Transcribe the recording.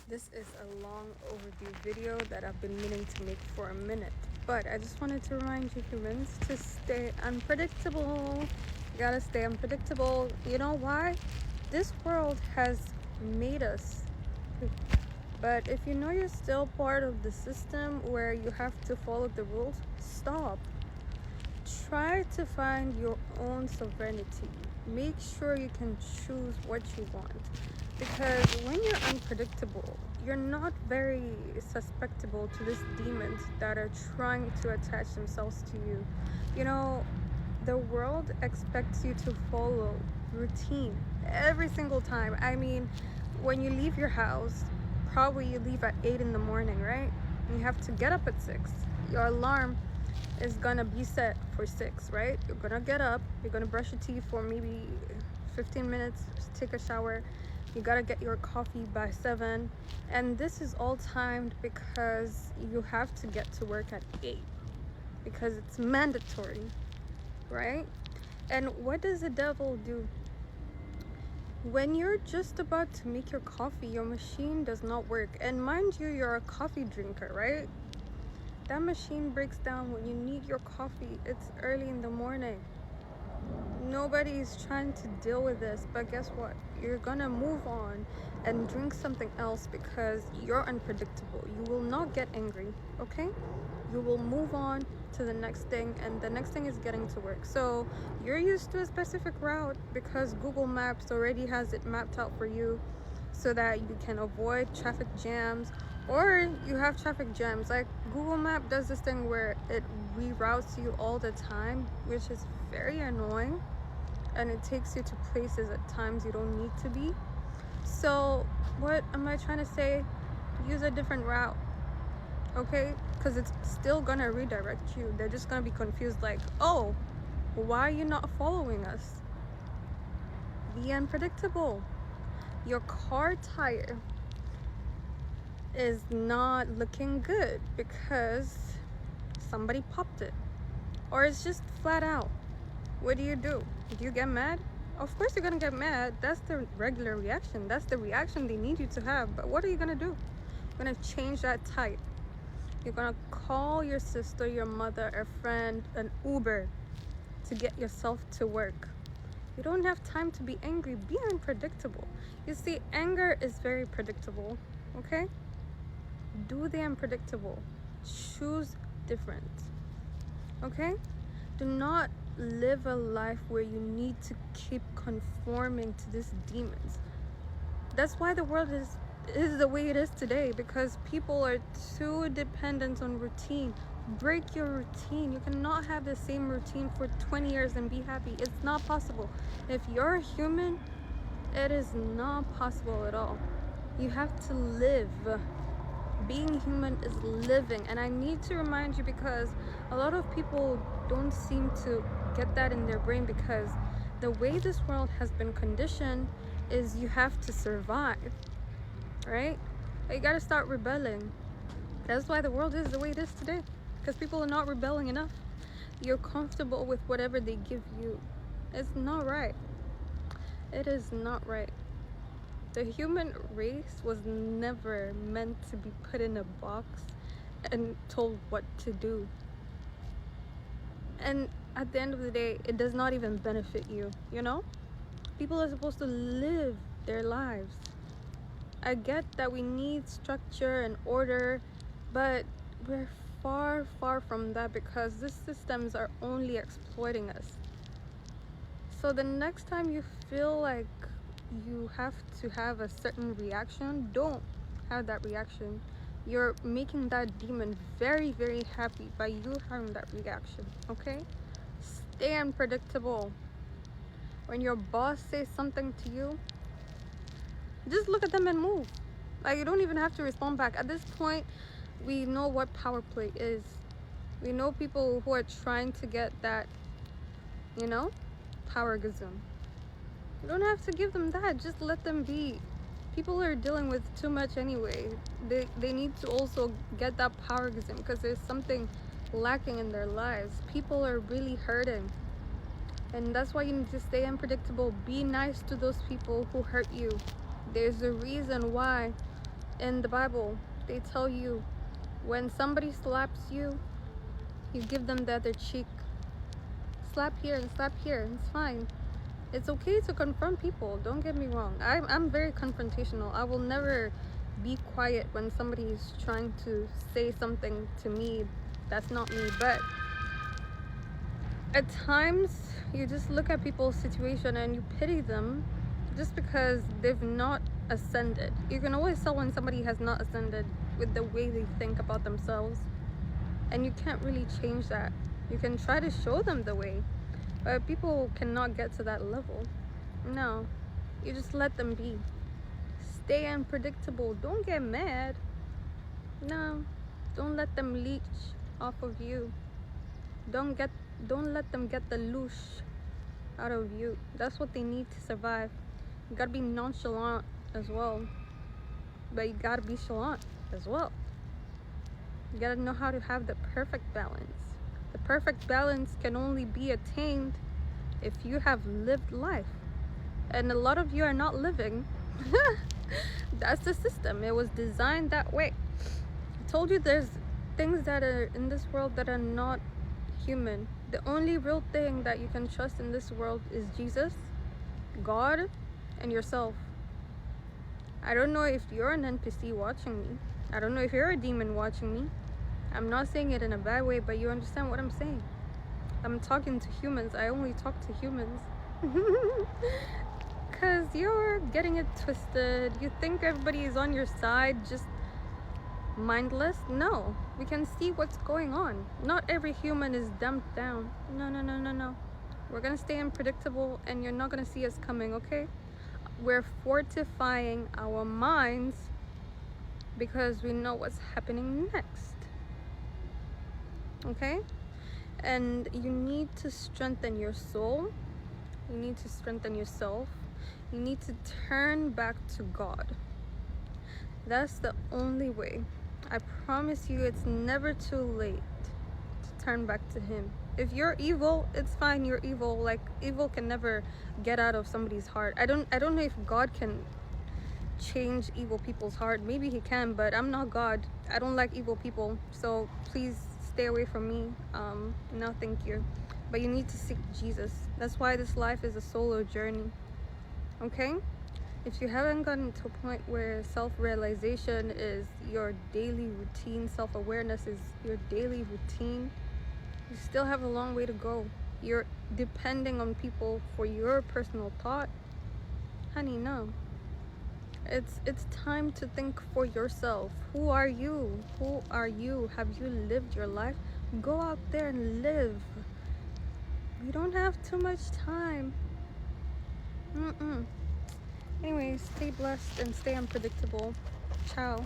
This is a long overdue video that I've been meaning to make for a minute, but I just wanted to remind you humans to stay unpredictable. You gotta stay unpredictable. You know why? This world has made us. But if you know you're still part of the system where you have to follow the rules, stop. Try to find your own sovereignty. Make sure you can choose what you want. Because when you're unpredictable, you're not very susceptible to these demons that are trying to attach themselves to you. You know, the world expects you to follow routine every single time. I mean, when you leave your house, probably you leave at 8 in the morning, right? You have to get up at 6. Your alarm is gonna be set for 6, right? You're gonna get up, you're gonna brush your teeth for maybe 15 minutes, take a shower. You gotta get your coffee by 7, and this is all timed because you have to get to work at 8 because it's mandatory, right? And what does the devil do? When you're just about to make your coffee, your machine does not work. And mind you, you're a coffee drinker, right? That machine breaks down when you need your coffee. It's early in the morning. Nobody is trying to deal with this, but guess what? You're gonna move on and drink something else because you're unpredictable. You will not get angry, okay? You will move on to the next thing, and the next thing is getting to work. So you're used to a specific route because Google Maps already has it mapped out for you so that you can avoid traffic jams, or you have traffic jams. Like Google Map does this thing where it reroutes you all the time, which is very annoying, and it takes you to places at times you don't need to be. So what am I trying to say? Use a different route, okay? Because it's still gonna redirect you. They're just gonna be confused, like, oh, why are you not following us? Be unpredictable. Your car tire is not looking good because somebody popped it, or it's just flat out. What do? Do you get mad? Of course you're gonna get mad. That's the regular reaction. That's the reaction they need you to have. But what are you gonna do? You're gonna change that tire. You're gonna call your sister, your mother, a friend, an Uber to get yourself to work. You don't have time to be angry. Be unpredictable. You see, anger is very predictable, okay? Do the unpredictable. Choose different, okay? Do not live a life where you need to keep conforming to these demons. That's why the world is the way it is today, because people are too dependent on routine. Break your routine. You cannot have the same routine for 20 years and be happy. It's not possible. If you're a human, it is not possible at all. You have to live. Being human is living, and I need to remind you because a lot of people don't seem to get that in their brain, because the way this world has been conditioned is you have to survive, right? You gotta start rebelling. That's why the world is the way it is today, because people are not rebelling enough. You're comfortable with whatever they give you. It's not right. It is not right. The human race was never meant to be put in a box and told what to do. And at the end of the day, it does not even benefit you, you know? People are supposed to live their lives. I get that we need structure and order, but we're far, far from that because these systems are only exploiting us. So the next time you feel like you have to have a certain reaction, don't have that reaction. You're making that demon very, very happy by you having that reaction, okay? Stay unpredictable. When your boss says something to you, just look at them and move. Like, you don't even have to respond back. At this point, we know what power play is. We know people who are trying to get that, you know, power gazum. You don't have to give them that. Just let them be. People are dealing with too much anyway. They need to also get that power gazum because there's something lacking in their lives. People are really hurting. And that's why you need to stay unpredictable. Be nice to those people who hurt you. There's a reason why In the Bible, they tell you when somebody slaps you, you give them the other cheek. Slap here and slap here. It's fine. It's okay to confront people. Don't get me wrong. I'm very confrontational. I will never be quiet when somebody is trying to say something to me that's not me. But at times, you just look at people's situation and you pity them just because they've not ascended. You can always tell when somebody has not ascended with the way they think about themselves, and you can't really change that. You can try to show them the way, but people cannot get to that level. No, you just let them be. Stay unpredictable. Don't get mad. No, don't let them leech off of you. Don't let them get the loosh out of you. That's what they need to survive. You gotta be nonchalant as well, but you gotta be chalant as well. You gotta know how to have the perfect balance. The perfect balance can only be attained if you have lived life, and a lot of you are not living. That's the system. It was designed that way. I told you there's things that are in this world that are not human. The only real thing that you can trust in this world is Jesus, God, and yourself. I don't know if you're an NPC watching me. I don't know if you're a demon watching me. I'm not saying it in a bad way, but you understand what I'm saying. I'm talking to humans. I only talk to humans. Because you're getting it twisted. You think everybody is on your side, just mindless. No, we can see what's going on. Not every human is dumbed down. No. We're gonna stay unpredictable, and you're not gonna see us coming, okay? We're fortifying our minds because we know what's happening next, okay? And you need to strengthen your soul. You need to strengthen yourself. You need to turn back to God. That's the only way. I promise you, it's never too late to turn back to Him. If you're evil, it's fine. You're evil. Like, evil can never get out of somebody's heart. I don't know if God can change evil people's heart. Maybe He can, but I'm not God. I don't like evil people, so please stay away from me. No, thank you. But you need to seek Jesus. That's why this life is a solo journey, okay? If you haven't gotten to a point where self-realization is your daily routine, self-awareness is your daily routine, you still have a long way to go. You're depending on people for your personal thought. Honey, no. It's time to think for yourself. Who are you? Who are you? Have you lived your life? Go out there and live. We don't have too much time. Anyways, stay blessed and stay unpredictable. Ciao.